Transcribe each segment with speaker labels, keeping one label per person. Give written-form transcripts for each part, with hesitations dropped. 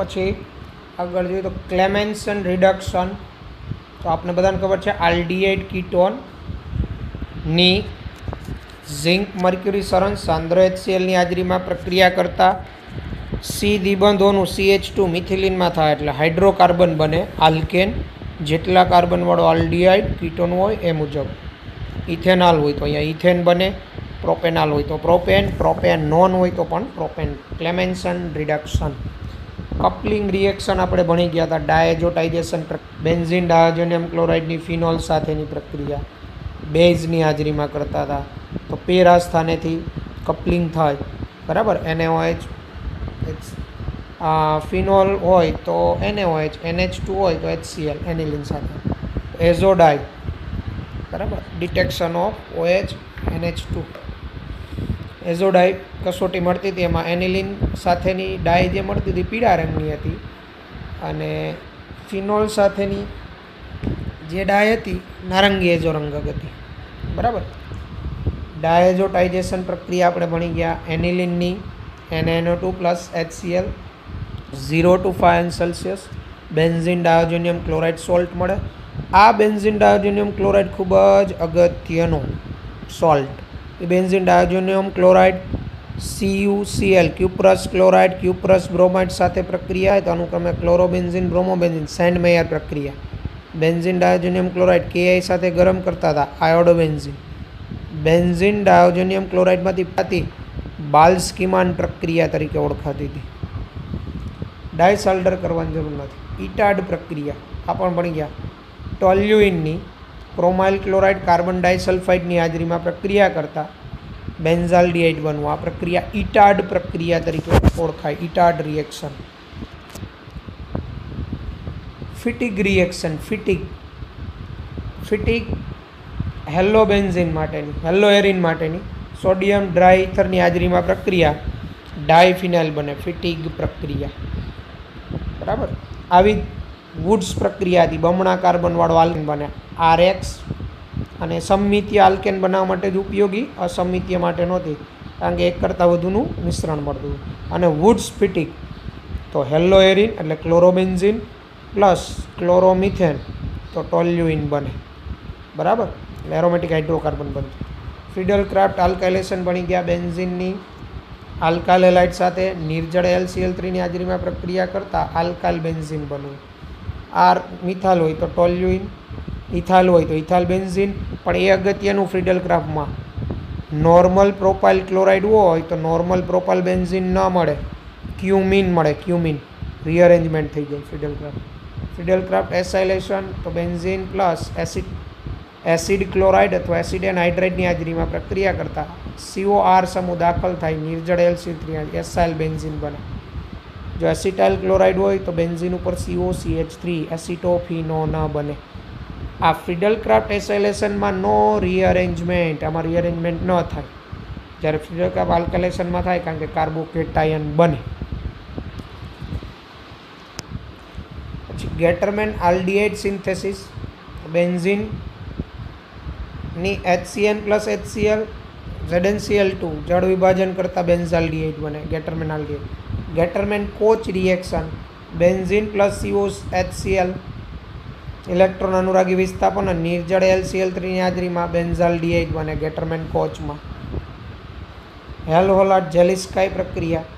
Speaker 1: પછી આગળ જોઈએ તો ક્લેમેન્સન રિડક્શન, તો આપણે બધાને ખબર છે આલ્ડીહાઇડ કીટોનની ઝિંક મર્ક્યુરી સરન સાંદ્ર HCl ની હાજરીમાં પ્રક્રિયા કરતાં સી દ્વિબંધોનું CH2 મિથિલિનમાં થાય એટલે હાઇડ્રોકાર્બન બને આલ્કેન. જેટલા કાર્બનવાળો આલ્ડીહાઇડ કીટોન હોય એ મુજબ. ઇથેનોલ હોય તો અહીંયા ઇથેન બને, પ્રોપેનોલ હોય તો પ્રોપેન, પ્રોપેનોન હોય તો પણ પ્રોપેન. ક્લેમેન્સન રિડક્શન. કપલિંગ રિએક્શન આપણે ભણી ગયા હતા, ડાયઝોટાઇઝેશન, બેન્ઝીન ડાયોજોનિયમ ક્લોરાઇડની ફિનોલ સાથેની પ્રક્રિયા બેઝની હાજરીમાં કરતા હતા. તો પેર આ સ્થાનેથી કપલિંગ થાય, બરાબર. NaOH ફિનોલ હોય તો NaOH, NH2 હોય તો HCl એનિલિન સાથે. એઝોડાઈ, બરાબર, ડિટેક્શન ઓફ OH NH2. એઝોડાઈ કસોટી મળતી હતી, એમાં એનિલિન સાથેની ડાય જે મળતી હતી પીળા રંગની હતી અને ફિનોલ સાથેની જે ડાય હતી નારંગી એજો રંગક હતી, બરાબર. ડાયઝોટાઇઝેશન પ્રક્રિયા આપણે ભણી ગયા. એનિલિનની NaNO2 plus HCl 0 to 5 °C benzene diazonium chloride salt મળે. આ બેન્ઝીન ડાયોજોનિયમ ક્લોરાઇડ ખૂબ જ અગત્યનો સોલ્ટ. એ benzene diazonium chloride CuCl cuprous chloride cuprous bromide સાથે પ્રક્રિયા તો અનુક્રમે ક્લોરોબેન્ઝીન બ્રોમોબેન્ઝીન સેન્ડમેયર પ્રક્રિયા. બેન્ઝીન ડાયોજોનિયમ ક્લોરાઇડ Ki સાથે ગરમ કરતા હતા આયોડોબેન્ઝીન. બેન્ઝીન ડાયોજોનિયમ ક્લોરાઇડમાંથી પાતી બાલ્સ્કીમાન પ્રક્રિયા તરીકે ઓળખાતી હતી. ડાયસલ્ડર કરવાની જરૂર નથી. ઇટાડ પ્રક્રિયા આ પણ ભણી ગયા. ટોલ્યુઇનની ક્રોમાઇલ ક્લોરાઇડ કાર્બન ડાયસલ્ફાઇડની હાજરીમાં પ્રક્રિયા કરતા બેન્ઝાલ્ડિહાઇડ બનવું. આ પ્રક્રિયા ઇટાડ પ્રક્રિયા તરીકે ઓળખાય. ઇટાડ રિએક્શન. Fitting reaction. ફિટિગ હેલોબેન્ઝીન માટેની, હેલોએરિન માટેની સોડિયમ ડ્રાયઇથરની હાજરીમાં પ્રક્રિયા ડાયફિનાઇલ બને. ફિટિગ પ્રક્રિયા, બરાબર. આવી વુડ્સ પ્રક્રિયા હતી. બમણા કાર્બનવાળો આલ્કેન બને RX અને સમમિતીય આલ્કેન બનાવવા માટે જ ઉપયોગી, અસમિતીય માટે નહોતી કારણ કે એક કરતાં વધુનું મિશ્રણ મળતું. અને વુડ્સ ફિટિગ તો હેલોએરિન એટલે ક્લોરોબેન્ઝીન પ્લસ ક્લોરોમિથેન તો ટોલ્યુઇન બને, બરાબર. એટલે એરોમેટિક હાઇડ્રોકાર્બન બનતું. ફ્રીડલ ક્રાફ્ટ આલ્કાઇલેશન ભણી ગયા. બેન્ઝીનની આલ્કાઇલ હેલાઇડ સાથે નિર્જળ LCl3ની હાજરીમાં પ્રક્રિયા કરતાં આલ્કાઇલ બેન્ઝીન બનવું. આર મિથાલ હોય તો ટોલ્યુઇન, ઇથાલ હોય તો ઇથાલ બેન્ઝીન. પણ એ અગત્યનું ફ્રીડલ ક્રાફ્ટમાં નોર્મલ પ્રોપાઇલ ક્લોરાઇડ હોય તો નોર્મલ પ્રોપાઇલ બેન્ઝીન ન મળે, ક્યુમિન મળે. ક્યુમિન રીઅરેન્જમેન્ટ થઈ જાય ફ્રીડલ ક્રાફ્ટ. ફ્રીડલ ક્રાફ્ટ એસાઇલેશન તો બેન્ઝીન પ્લસ એસિડ ક્લોરાઇડ અથવા એસિડ એનહાઇડ્રાઇડની હાજરીમાં પ્રક્રિયા કરતાં COR સમૂહ દાખલ થાય નિર્જળ LCl3 એસાઇલ બેન્ઝીન બને. જો એસિટાઇલ ક્લોરાઇડ હોય તો બેન્ઝીન ઉપર COCH3 એસિટોફિનોન બને. આ ફ્રીડલ ક્રાફ્ટ એસાઇલેશનમાં નો રીઅરેન્જમેન્ટ, આમાં રીઅરેન્જમેન્ટ ન થાય. જ્યારે ફ્રીડલ ક્રાફ્ટ આલ્કાઇલેશનમાં થાય કારણ કે કાર્બોકેટાયન બને. પછી ગેટરમેન આલ્ડીહાઇડ સિન્થેસિસ. બેન્ઝીનની HCN પ્લસ HCl ZnCl2 જળ વિભાજન કરતાં બેન્ઝાલ્ડીહાઇડ બને. Gattermann aldehyde. Gattermann Koch reaction. Benzene plus COHCl electron અનુરાગી વિસ્થાપન અને નિર્જળ LCl3ની હાજરીમાં બેન્ઝાલ્ડીહાઇડ બને. ગેટરમેન કોચમાં. હેલહોલાટ જેલિસ્કાઈ પ્રક્રિયા.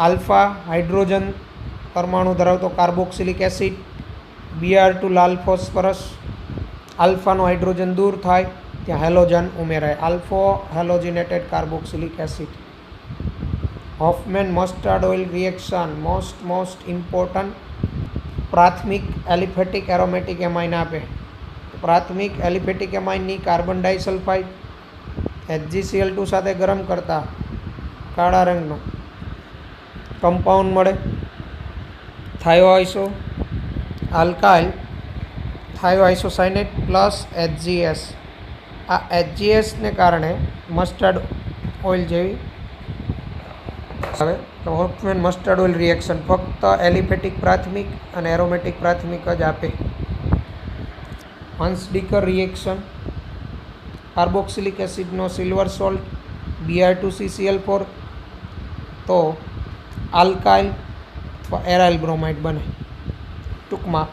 Speaker 1: આલ્ફા હાઇડ્રોજન પરમાણુ ધરાવતો કાર્બોક્સિલિક એસિડ Br2 લાલ ફોસ્ફરસ. આલ્ફાનો હાઇડ્રોજન દૂર થાય ત્યાં હેલોજન ઉમેરાય. Alpha halogenated carboxylic acid. Hofmann mustard oil reaction most important. પ્રાથમિક એલિફેટિક એરોમેટિક એમાઇન આપે. પ્રાથમિક એલિફેટિક એમાઇનની કાર્બન ડાયસલ્ફાઇડ HgCl2 સાથે ગરમ કરતા કાળા રંગનો કમ્પાઉન્ડ મળે. થાયોઆઇસો આલ્કાઇલ થાયોઆઇસોસાયનેટ પ્લસ HgS. આ HgSને કારણે મસ્ટર્ડ ઓઇલ જેવી આવે તો હોફમેન મસ્ટર્ડ ઓઇલ રિએક્શન ફક્ત એલિફેટિક પ્રાથમિક અને એરોમેટિક પ્રાથમિક જ આપે. Hunsdiecker reaction. કાર્બોક્સિલિક એસિડનો સિલ્વર સોલ્ટ Br2CCl4 તો આલ્કાઇલ અથવા એરાઇલ બ્રોમાઇડ બને. ટૂંકમાં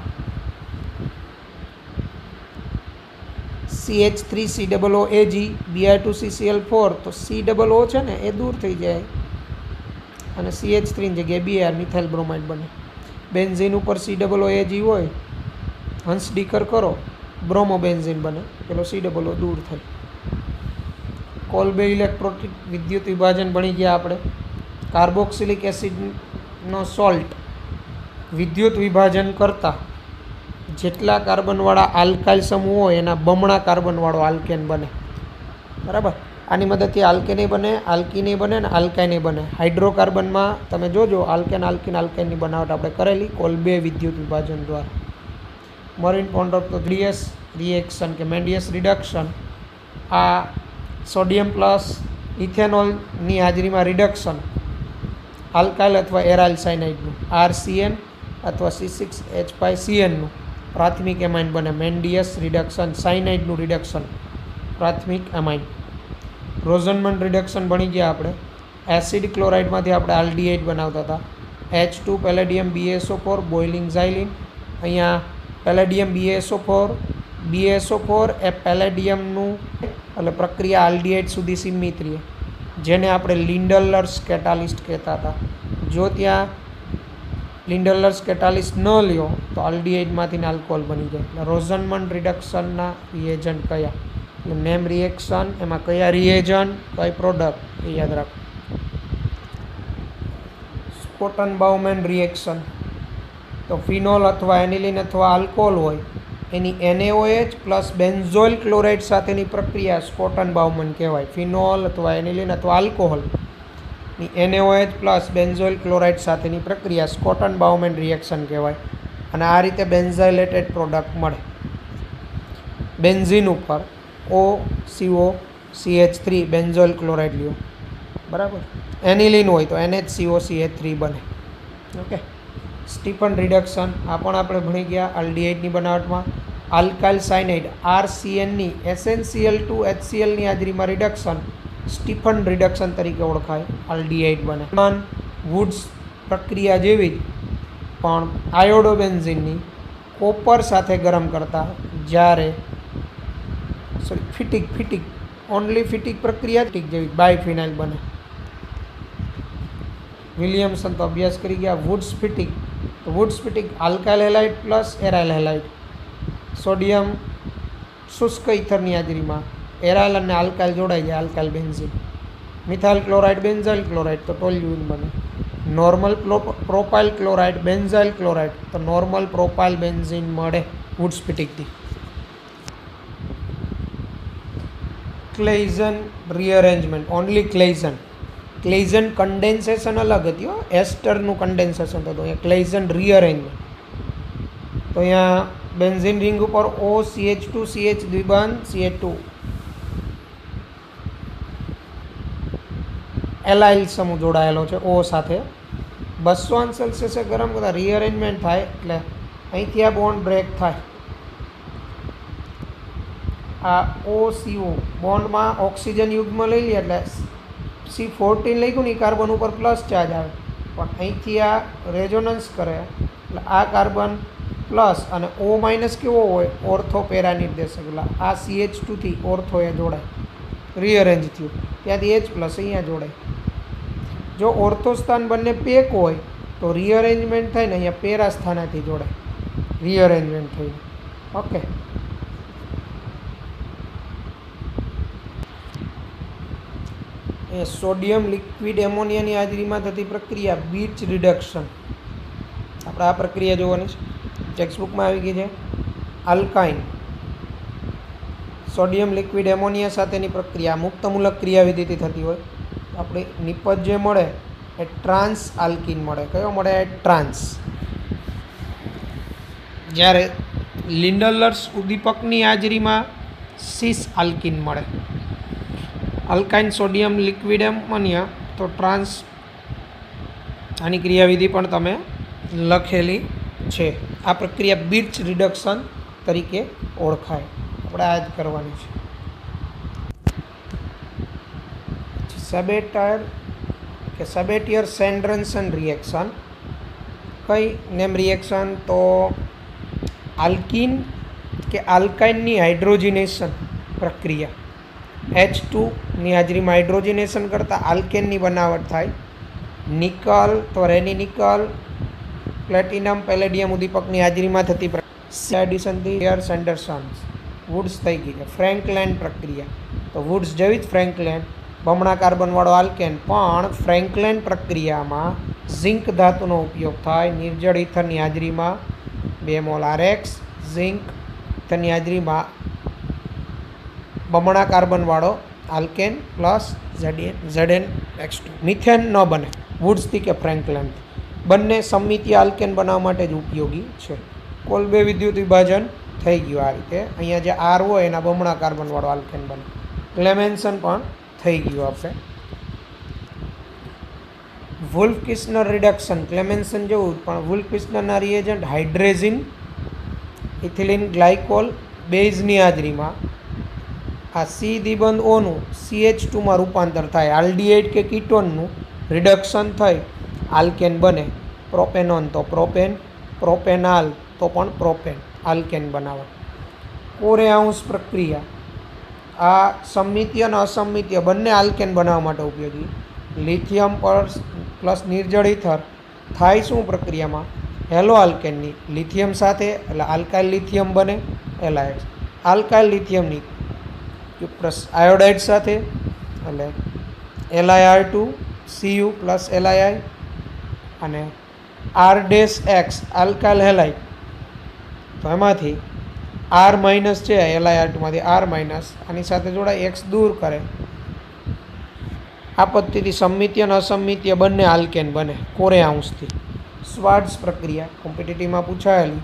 Speaker 1: CH3COOAG Br2CCl4, તો COO છે ને એ દૂર થઈ જાય અને CH3 ની જગ્યાએ Br મિથાઇલ બ્રોમાઇડ બને. બેન્ઝીન ઉપર COOAG હોય, હંસ ડીકર કરો, બ્રોમોબેન્ઝીન બને, પેલો COO દૂર થાય. કોલ્બે ઇલેક્ટ્રોલિક વિદ્યુત વિભાજન ભણી ગયા આપણે. કાર્બોક્સિલિક એસિડનો સોલ્ટ વિદ્યુત વિભાજન કરતાં જેટલા કાર્બનવાળા આલ્કાઇલ સમૂહ હોય એના બમણા કાર્બનવાળો આલ્કેન બને. બરાબર. આની મદદથી આલ્કેને બને, આલ્કીને બને અને આલ્કાઇને બને. હાઇડ્રોકાર્બનમાં તમે જોજો આલ્કેન આલ્કીન આલ્કાઇનની બનાવટ આપણે કરેલી કોલ્બે વિદ્યુત વિભાજન દ્વારા. મરીન પ્રોડક્ટ તો GDS રિએક્શન કે મેન્ડિયસ રિડક્શન, આ સોડિયમ પ્લસ ઇથેનોલની હાજરીમાં રિડક્શન આલ્કાઇલ અથવા એરાઇલ સાયનાઇડનું, RCN અથવા C6H5CNનું પ્રાથમિક એમાઇન બને. મેન્ડિયસ રિડક્શન સાયનાઇડનું રિડક્શન પ્રાથમિક એમાઇન. રોઝનમન રિડક્શન ભણી ગયા આપણે. એસિડ ક્લોરાઇડમાંથી આપણે આલ્ડીહાઇડ બનાવતા હતા. H2 palladium BaSO4 boiling ઝાઇલિન. અહીંયા પેલેડિયમ BaSO4 એ પેલેડિયમનું એટલે પ્રક્રિયા આલ્ડીહાઇડ સુધી સીમિત રહે, જેને આપણે લિન્ડલર્સ કેટાલિસ્ટ કહેતા હતા. જો ત્યાં લિન્ડલર્સ કેટાલિસ્ટ ન લ્યો તો આલ્ડીહાઇડમાંથી આલ્કોહોલ બની જાય. એટલે રોઝનમન રિડક્શનના રિએજન્ટ કયા, એટલે નેમ રિએક્શન, એમાં કયા રિએજન્ટ, કઈ પ્રોડક્ટ એ યાદ રાખો. સ્કોટન-બાઉમેન રિએક્શન, તો ફિનોલ અથવા એનિલિન અથવા આલ્કોહોલ હોય એની NaOH પ્લસ બેન્ઝોઇલ ક્લોરાઇડ સાથેની પ્રક્રિયા સ્કોટન-બાઉમેન કહેવાય. ફિનોલ અથવા એનિલિન અથવા આલ્કોહોલની NaOH પ્લસ બેન્ઝોઇલ ક્લોરાઇડ સાથેની પ્રક્રિયા સ્કોટન-બાઉમેન રિએક્શન કહેવાય. અને આ રીતે બેન્ઝાઇલેટેડ પ્રોડક્ટ મળે. બેન્ઝીન ઉપર OCOCH3 બેન્ઝોઇલ ક્લોરાઇડ લ્યો. બરાબર. એનિલિન હોય તો NHCOCH3 બને. ઓકે. સ્ટીફન રિડક્શન, આ પણ આપણે ભણી ગયા આલ્ડીહાઇડની બનાવટમાં. આલ્કાઇલ સાયનાઇડ RCNની SnCl2HClની હાજરીમાં રિડક્શન સ્ટીફન રિડક્શન તરીકે ઓળખાય, આલ્ડીહાઇડ બને. વુડ્સ પ્રક્રિયા જેવી જ પણ આયોડોબેન્ઝીનની કોપર સાથે ગરમ કરતા જ્યારે ફિટિક ઓનલી ફિટિક પ્રક્રિયા ટીક જેવી બાયફિનાઇલ બને. વિલિયમસન તો અભ્યાસ કરી ગયા. Wurtz Fittig alkyl halide plus aryl halide. Sodium શુષ્ક ઇથરની હાજરીમાં એરાઇલ અને આલ્કાઇલ જોડાઈ જાય, alkyl benzene. Methyl chloride benzyl chloride તો ટોલ્યુઇન બને. Normal propyl chloride benzyl chloride તો નોર્મલ પ્રોપાઇલ બેન્ઝીન મળે વુડ્સ ફિટિકથી. Claisen rearrangement, only Claisen. Claisen condensation અલગ હતી હો, એસ્ટરનું કન્ડેન્સેશન થતું. અહીંયા ક્લેઇઝન રિઅરેન્જમેન્ટ. તો અહીંયા બેન્ઝીન રિંગ ઉપર OCH2 CH દ્વિબંધ CH2 એલાઇલ સમૂહ જોડાયેલો છે O સાથે. 200°C ગરમ કરતાં રિઅરેન્જમેન્ટ થાય એટલે અહીંથી આ બોન્ડ બ્રેક થાય. આ OCO બોન્ડમાં ઓક્સિજન યુગ્મ લઈ લે એટલે C14 લખ્યું ને કાર્બન ઉપર પ્લસ ચાર્જ આવે, પણ અહીંથી આ રેઝોનન્સ કરે એટલે આ કાર્બન પ્લસ અને O માઇનસ કેવો હોય, ઓર્થો પેરા નિર્દેશક, એટલે આ CH2 થી ઓર્થો એ જોડાય, રિઅરેન્જ થયું, ત્યાંથી H પ્લસ અહીંયા જોડાય. જો ઓર્થો સ્થાન બંને પેક હોય તો રિઅરેન્જમેન્ટ થાય ને અહીંયા પેરા સ્થાનેથી જોડાય, રિઅરેન્જમેન્ટ થઈને. ઓકે. એ સોડિયમ લિક્વિડ એમોનિયાની હાજરીમાં થતી પ્રક્રિયા બીચ રિડક્શન. આપણે આ પ્રક્રિયા જોવાની છે, ટેક્સ્ટબુકમાં આવી ગઈ છે. આલ્કાઇન સોડિયમ લિક્વિડ એમોનિયા સાથેની પ્રક્રિયા મુક્તમૂલક ક્રિયાવિધિથી થતી હોય. આપણે નિપજ જે મળે એ ટ્રાન્સ આલ્કીન મળે. કયો મળે? ટ્રાન્સ. જ્યારે લિન્ડલર્સ ઉદ્દીપકની હાજરીમાં સિસ આલ્કીન મળે. આલ્કાઇન સોડિયમ લિક્વિડ એમોનિયા તો ટ્રાન્સ. આની ક્રિયાવિધિ પણ તમે લખેલી છે. આ પ્રક્રિયા બીચ રિડક્શન તરીકે ઓળખાય. આપણે આ જ કરવાની છે. સેબેટિયર સેન્ડરસન રિએક્શન. કઈ નેમ રિએક્શન? તો આલ્કીન કે આલ્કાઇનની હાઇડ્રોજિનેશન પ્રક્રિયા. H2ની હાજરીમાં હાઇડ્રોજિનેશન કરતાં આલ્કેનની બનાવટ થાય. નિકલ, તો રેની નિકલ, પ્લેટિનમ, પેલેડિયમ ઉદ્દીપકની હાજરીમાં થતી એડિશનથી હેયર્સ એન્ડરસન્સ વુડ્સ થઈ ગઈ છે. ફ્રેન્કલેન્ડ પ્રક્રિયા, તો વુડ્સ જેવી જ ફ્રેન્કલેન્ડ બમણા કાર્બનવાળો આલ્કેન, પણ ફ્રેન્કલેન્ડ પ્રક્રિયામાં ઝિંક ધાતુનો ઉપયોગ થાય. નિર્જળ ઇથરની હાજરીમાં 2 મોલ RX, ઝિંક ઇથરની હાજરીમાં બમણા કાર્બનવાળો આલ્કેન પ્લસ ZnX2. મિથેન ન બને વુડ્સથી કે ફ્રેન્કલેન્ડ. બંને સમમિતીય આલ્કેન બનાવવા માટે જ ઉપયોગી છે. કોલ્બે વિદ્યુત વિભાજન થઈ ગયું આ રીતે. અહીંયા જે R હોય એના બમણા કાર્બનવાળો આલ્કેન બને. ક્લેમેન્સન પણ થઈ ગયું આપણે. વુલ્ફ કિસ્નર રિડક્શન, ક્લેમેન્સન જેવું પણ વુલ્ફ કિસ્નરના રિએજન્ટ હાઇડ્રેઝિન, ઇથિલિન ગ્લાયકોલ બેઝની હાજરીમાં આ C દ્વિબંધ ઓનું CH2માં રૂપાંતર થાય. આલ્ડીહાઇડ કે કીટોનનું રિડક્શન થઈ આલ્કેન બને. પ્રોપેનોન તો પ્રોપેન, પ્રોપેનાલ તો પણ પ્રોપેન આલ્કેન બનાવે. કોરેઆઉસ પ્રક્રિયા આ સમમિતીય અને અસમમિતીય બંને આલ્કેન બનાવવા માટે ઉપયોગી. લિથિયમ પ્લસ નિર્જળ ઇથર થાય શું પ્રક્રિયામાં? હેલો આલ્કેનની લિથિયમ સાથે એટલે આલ્કાઇલ લિથિયમ બને LiH. આલ્કાઇલ લિથિયમની ક્યુપ્રસ આયોડાઇડ સાથે એટલે LiR2 Cu પ્લસ Li અને R-X આલ્કાઇલ હેલાઇડ, તો એમાંથી R માઇનસ છે LiR2માંથી R માઇનસ આની સાથે જોડાય X દૂર કરે. આ પદ્ધતિથી સમમિતીય અને અસમમિતીય બંને આલ્કેન બને કોરેઆઉસથી. સ્વાર્ટ્ઝ પ્રક્રિયા કોમ્પિટિટિવમાં પૂછાયેલી.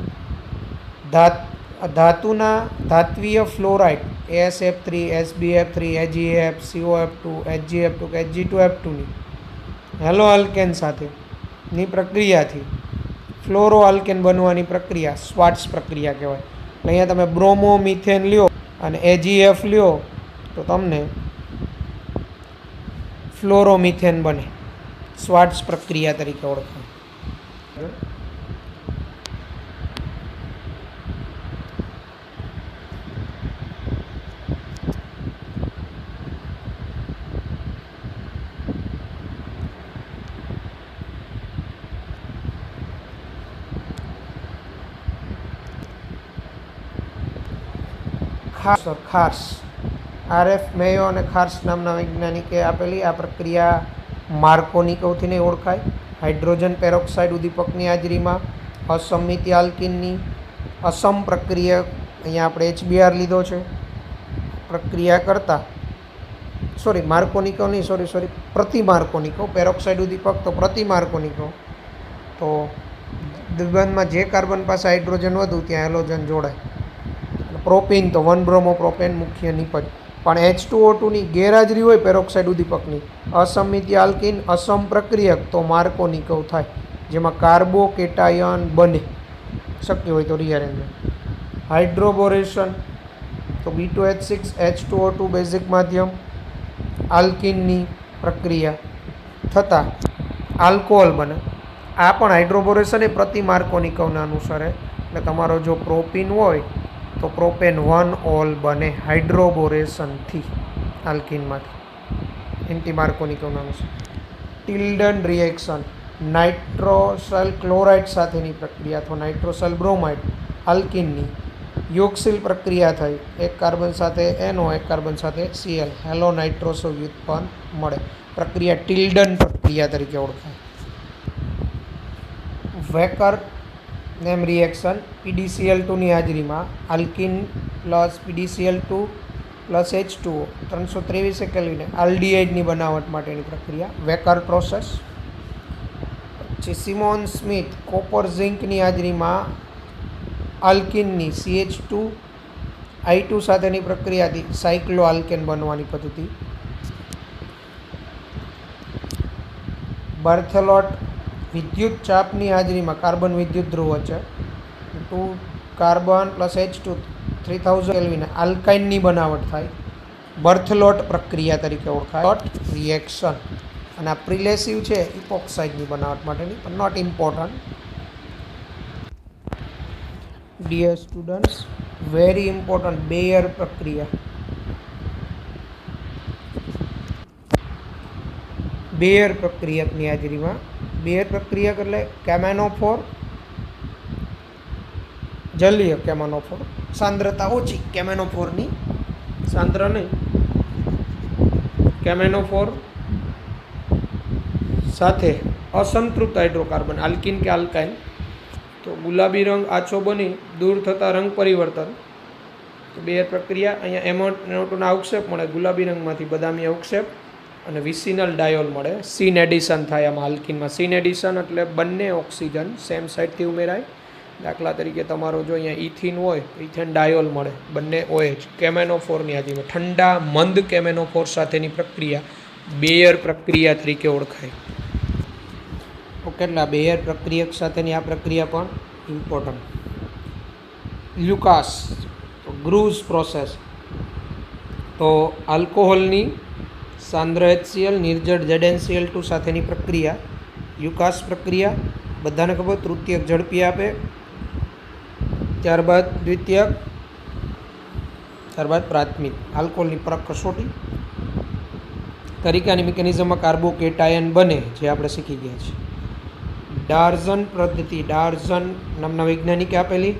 Speaker 1: ધાત્વીય fluoride AsF3, SbF3, AgF, COF2, HgF2 કે Hg2F2ની હેલો આલ્કેન સાથેની પ્રક્રિયાથી ફ્લોરો આલ્કેન બનવાની પ્રક્રિયા સ્વાર્ટ્ઝ પ્રક્રિયા કહેવાય. એટલે અહીંયા તમે બ્રોમો મિથેન લ્યો અને AgF લ્યો તો તમને ફ્લોરોમિથેન બને. સ્વાર્ટ્ઝ પ્રક્રિયા તરીકે ઓળખાય. ખાર્સ RF મેયો અને ખાર્સ નામના વૈજ્ઞાનિકે આપેલી આ પ્રક્રિયા માર્કોનિકોવથી નહીં ઓળખાય. હાઇડ્રોજન પેરોક્સાઇડ ઉદ્દીપકની હાજરીમાં અસમમિતીય આલ્કીનની અસમ પ્રક્રિયા, અહીંયા આપણે HBr લીધો છે પ્રક્રિયા કરતાં, માર્કોનિકો નહીં, પ્રતિમાર્કોનિકો. પેરોક્સાઇડ ઉદ્દીપક તો પ્રતિમાર્કોનિકો. તો દ્વિબંધમાં જે કાર્બન પાસે હાઇડ્રોજન વધુ ત્યાં હેલોજન જોડાય. પ્રોપીન તો 1 બ્રોમો પ્રોપેન મુખ્ય નિપજ. પણ H2O2ની ગેરહાજરી હોય પેરોક્સાઇડ ઉદ્દીપકની અસમમિતીય આલ્કીન અસમ પ્રક્રિયક તો માર્કોનિકોવ થાય, જેમાં કાર્બો કેટાયન બને. શક્ય હોય તો રીઅરેન્જમેન્ટ. હાઇડ્રોબોરેશન તો B2H6 H2O2 બેઝિક માધ્યમ આલ્કીનની પ્રક્રિયા થતાં આલ્કોહોલ બને. આ પણ હાઇડ્રોબોરેશન એ પ્રતિમાર્કોનિકોવને અનુસરે. એટલે તમારો જો પ્રોપીન હોય તો પ્રોપેન 1 ઓલ બને હાઇડ્રોબોરેશનથી આલ્કીનમાંથી. એન્ટીમાર્કોનિકોવના અનુસર. ટિલ્ડન રિએક્શન નાઇટ્રોસલ ક્લોરાઇડ સાથેની પ્રક્રિયા અથવા નાઇટ્રોસલ બ્રોમાઇડ આલ્કીનની યોગશીલ પ્રક્રિયા થઈ. એક કાર્બન સાથે NO, એક કાર્બન સાથે Cl, હેલો નાઇટ્રોસો વ્યુત્પન્ન મળે. પ્રક્રિયા ટિલ્ડન પ્રક્રિયા તરીકે ઓળખાય. વેકર નેમ રિએક્શન PdCl2ની હાજરીમાં alkene plus PdCl2 plus H2O 323 કેલ્વિને આલ્ડીહાઇડની બનાવટ માટેની પ્રક્રિયા વેકર પ્રોસેસ. પછી સિમોન સ્મિથ કોપર ઝિંકની હાજરીમાં આલ્કીનની CH2I2 સાથેની પ્રક્રિયાથી સાયક્લો આલ્કેન બનવાની પદ્ધતિ. બર્થેલોટ વિદ્યુત ચાપની હાજરીમાં કાર્બન વિદ્યુત ધ્રુવ છે 2 કાર્બન પ્લસ H2 3000 કેલ્વિન આલ્કાઇનની બનાવટ થાય. બર્થલોટ પ્રક્રિયા તરીકે ઓળખાય. રિએક્શન અને આ પ્રિલેસિવ છે ઇપોક્સાઇડની બનાવટ માટેની, પણ not important. Dear students, very important Baeyer પ્રક્રિયા. બેયર પ્રક્રિયકની હાજરીમાં બેયર પ્રક્રિયક એટલે કેમેનોફોર, જલીય કેમેનોફોર, સાંદ્રતા ઓછી કેમેનોફોરની, સાંદ્ર નહીં, કેમેનોફોર સાથે અસંતૃપ્ત હાઇડ્રોકાર્બન આલ્કિન કે આલ્કાઇન. તો ગુલાબી રંગ આછો બની દૂર થતાં રંગ પરિવર્તન. તો બેયર પ્રક્રિયા, અહીંયા એમોનોટોના અવક્ષેપ મળે ગુલાબી રંગમાંથી બદામી અવક્ષેપ, અને વિસિનલ ડાયોલ મળે. સીન એડિશન થાય આમાં આલ્કિનમાં. સીન એડિશન એટલે બંને ઓક્સિજન સેમ સાઇડથી ઉમેરાય. દાખલા તરીકે તમારો જો અહીંયા ઇથિન હોય તો ઇથેન ડાયોલ મળે, બંને OH. કેમેનોફોરની હાજરીમાં ઠંડા મંદ કેમેનોફોર સાથેની પ્રક્રિયા બેયર પ્રક્રિયા તરીકે ઓળખાય. ઓકે, એટલે આ બેયર પ્રક્રિયક સાથેની આ પ્રક્રિયા પણ ઇમ્પોર્ટન્ટ. લ્યુકાસ, તો ગ્રુઝ પ્રોસેસ, તો આલ્કોહોલની સાંદ્ર HCl નિર્જળ ZnCl2 સાથેની પ્રક્રિયા લ્યુકાસ પ્રક્રિયા. બધાને ખબર, તૃતીયક ઝડપી આપે, ત્યારબાદ દ્વિતીયક, ત્યારબાદ પ્રાથમિક. આલ્કોહોલની પરખ કસોટી તરીકાની મિકેનિઝમમાં કાર્બોકેટાયન બને, જે આપણે શીખી ગયા છીએ. ડાર્ઝન પદ્ધતિ, ડાર્ઝન નામના વૈજ્ઞાનિકે આપેલી.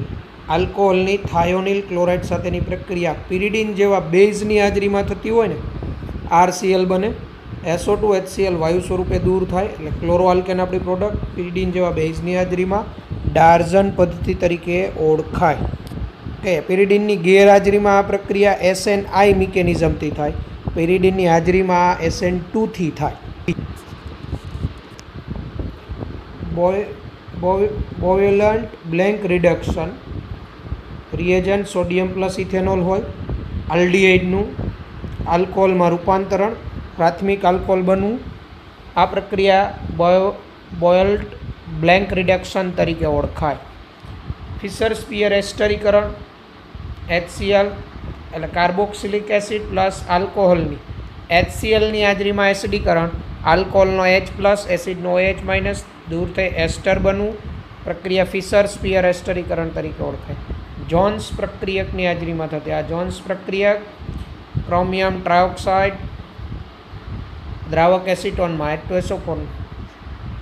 Speaker 1: આલ્કોહોલની થાયોનિલ ક્લોરાઇડ સાથેની પ્રક્રિયા પિરિડીન જેવા બેઝની હાજરીમાં થતી હોય ને, RCl બને. SO2 HCl વાયુ સ્વરૂપે દૂર થાય એટલે ક્લોરોઆલ્કેન આપણી પ્રોડક્ટ પિરિડીન જેવા બેઝની હાજરીમાં ડાર્ઝન પદ્ધતિ તરીકે ઓળખાય. કે પિરિડીનની ગેરહાજરીમાં આ પ્રક્રિયા SNI મિકેનિઝમથી થાય, પિરિડીનની હાજરીમાં SN2 થી થાય. Bouveault Blanc reduction reagent sodium plus ethanol હોય, આલ્ડીહાઇડનું આલ્કોહોલમાં રૂપાંતરણ, પ્રાથમિક આલ્કોહોલ બનવું. આ પ્રક્રિયા બોયલ્ટ બ્લેન્ક રિડક્શન તરીકે ઓળખાય. ફિશર સ્પિયર એસ્ટરીકરણ, HCl એટલે કાર્બોક્સિલિક એસિડ પ્લસ આલ્કોહોલની HClની હાજરીમાં એસિડીકરણ, આલ્કોહોલનો H પ્લસ એસિડનો OH માઇનસ દૂર થઈ એસ્ટર બનવું. પ્રક્રિયા ફિશર સ્પિયર એસ્ટરીકરણ તરીકે ઓળખાય. જોન્સ પ્રક્રિયકની હાજરીમાં થતી આ જોન્સ પ્રક્રિયક ક્રોમિયમ ટ્રાયોક્સાઇડ દ્રાવક એસિટોનમાં H2SO4.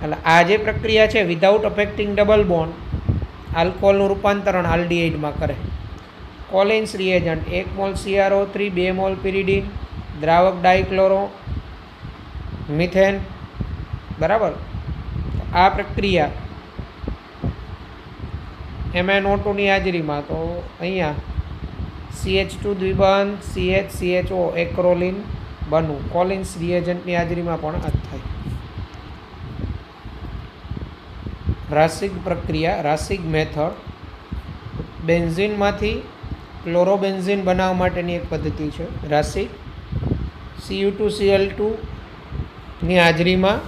Speaker 1: એટલે આ જે પ્રક્રિયા છે વિધાઉટ અફેક્ટિંગ ડબલ બોન્ડ આલ્કોહોલનું રૂપાંતરણ આલ્ડીહાઇડમાં કરે. Collins reagent 1 mole CrO3 2 mole pyridine દ્રાવક ડાયક્લોરો મિથેન. બરાબર. આ પ્રક્રિયા MnO2ની હાજરીમાં, તો અહીંયા CH2 દ્વિબંધ CH CHO એક્રોલિન બનવું. કોલિન્સ રિએજન્ટની હાજરીમાં પણ આ થાય. રાસિક પ્રક્રિયા, રાસિક મેથડ, બેન્ઝીનમાંથી ક્લોરોબેન્ઝીન બનાવવા માટેની એક પદ્ધતિ છે રાસિક. Cu2Cl2 ની હાજરીમાં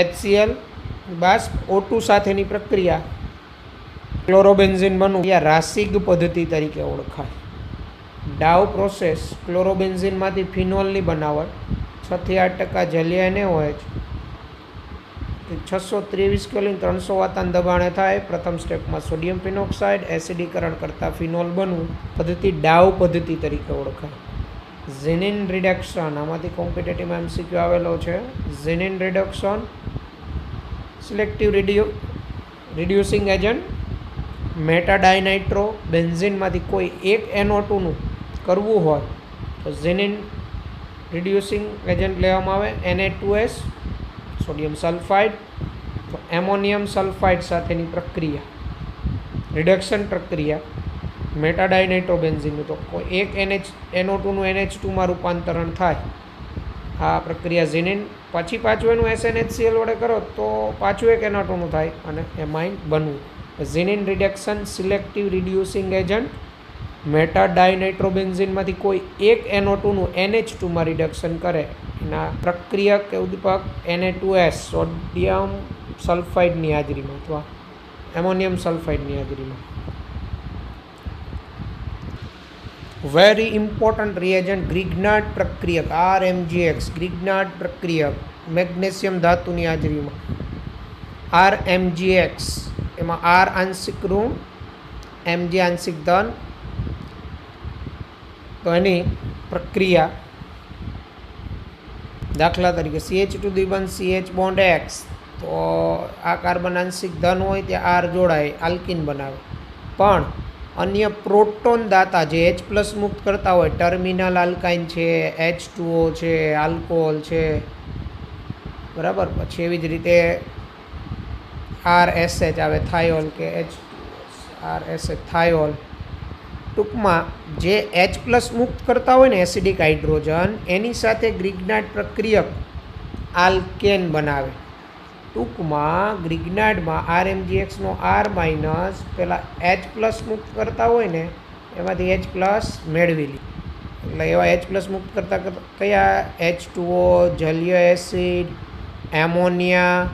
Speaker 1: HCl બાષ્પ O2 સાથેની પ્રક્રિયા ક્લોરોબેન્ઝીન બનવું, રાસિક પદ્ધતિ તરીકે ઓળખાય. ડાવ પ્રોસેસ, ક્લોરોબેન્ઝીનમાંથી ફિનોલની બનાવટ 6-8% જલીય NaOH 623 કેલ્વિન 300 વાતાન દબાણે થાય. પ્રથમ સ્ટેપમાં સોડિયમ ફિનોક્સાઇડ એસિડીકરણ કરતાં ફિનોલ બનવું. પદ્ધતિ ડાવ પદ્ધતિ તરીકે ઓળખાય. ઝેનિન રિડક્શન, આમાંથી કોમ્પિટેટિવ MCQ આવેલો છે. ઝેનિન રિડક્શન સિલેક્ટિવ રિડ્યુસિંગ એજન્ટ મેટાડાયનાઇટ્રો બેન્ઝીનમાંથી કોઈ એક NO2નું કરવું હોય તો ઝેનિન રિડ્યુસિંગ એજન્ટ લેવામાં આવે. Na2S સોડિયમ સલ્ફાઇડ, તો એમોનિયમ સલ્ફાઇડ સાથેની પ્રક્રિયા રિડક્શન પ્રક્રિયા મેટાડાયનાઇટ્રોબેન્ઝીનનું, તો કોઈ એક NO2નું NH2માં રૂપાંતરણ થાય. આ પ્રક્રિયા ઝેનિન. પછી પાછું એનું SnHCl વડે કરો તો પાછું એક NO2નું થાય અને એમાઇન બનવું. ઝેનિન રિડક્શન સિલેક્ટિવ રિડ્યુસિંગ એજન્ટ મેટાડાયનાઇટ્રોબેન્ઝીનમાંથી કોઈ એક NO2નું NH2માં રિડક્શન કરે. એના પ્રક્રિયક કે ઉદ્દીપક Na2S સોડિયમ સલ્ફાઇડની હાજરીમાં અથવા એમોનિયમ સલ્ફાઇડની હાજરીમાં. વેરી ઇમ્પોર્ટન્ટ રિએજન્ટ ગ્રિગ્નાર્ડ પ્રક્રિયક RMGX, ગ્રિગ્નાર્ડ પ્રક્રિયક મેગ્નેશિયમ ધાતુની હાજરીમાં RMGX એમાં આર આંશિક ઋણ, એમજી આંશિક ધન. તો એની પ્રક્રિયા દાખલા તરીકે CH2 દ્વિબંધ CH બોન્ડ X, તો આ કાર્બન આંશિક ધન હોય ત્યાં આર જોડાય, આલ્કિન બનાવે. પણ અન્ય પ્રોટોન દાતા જે H+ મુક્ત કરતા હોય, ટર્મિનલ આલ્કાઇન છે, H2O છે, આલ્કોહોલ છે, બરાબર. પછી એવી જ રીતે RSH આવે, થાયોલ કે RSH થાયોલ. ટૂંકમાં જે H+ મુક્ત કરતા હોય ને એસિડિક હાઇડ્રોજન, એની સાથે ગ્રિગ્નાર્ડ પ્રક્રિયક આલ્કેન બનાવે. ટૂંકમાં ગ્રિગ્નાર્ડમાં RMgXનો R માઇનસ પેલા H+ મુક્ત કરતા હોય ને એમાંથી H+ મેળવી લે. એટલે એવા H+ મુક્ત કરતા કયા? H2O, જલીય acid, ammonia,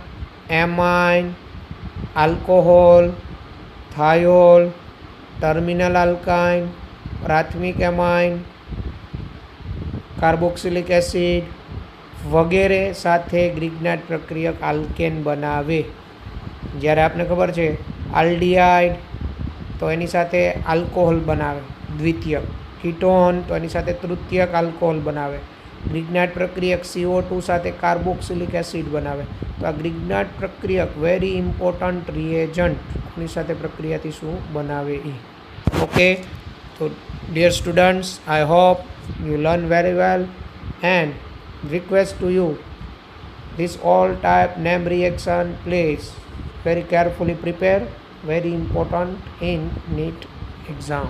Speaker 1: amine, alcohol, thiol, terminal alkyne, પ્રાથમિક એમાઇન, કાર્બોક્સિલિક એસિડ વગેરે સાથે ગ્રિગ્નાર્ડ પ્રક્રિયક આલ્કેન બનાવે. જ્યારે આપણે ખબર છે આલ્ડીહાઇડ તો એની સાથે આલ્કોહોલ બનાવે દ્વિતીયક, કીટોન તો એની સાથે તૃતીયક આલ્કોહોલ બનાવે. ગ્રિગ્નાર્ડ પ્રક્રિયક CO2 સાથે કાર્બોક્સિલિક એસિડ બનાવે. તો આ ગ્રિગ્નાર્ડ પ્રક્રિયક વેરી ઇમ્પોર્ટન્ટ રિએજન્ટ ની સાથે પ્રક્રિયાથી શું બનાવે એ. ઓકે, તો dear students, I hope you learn very well, and request to you, this all type name reaction please very carefully prepare, very important in NEET exam.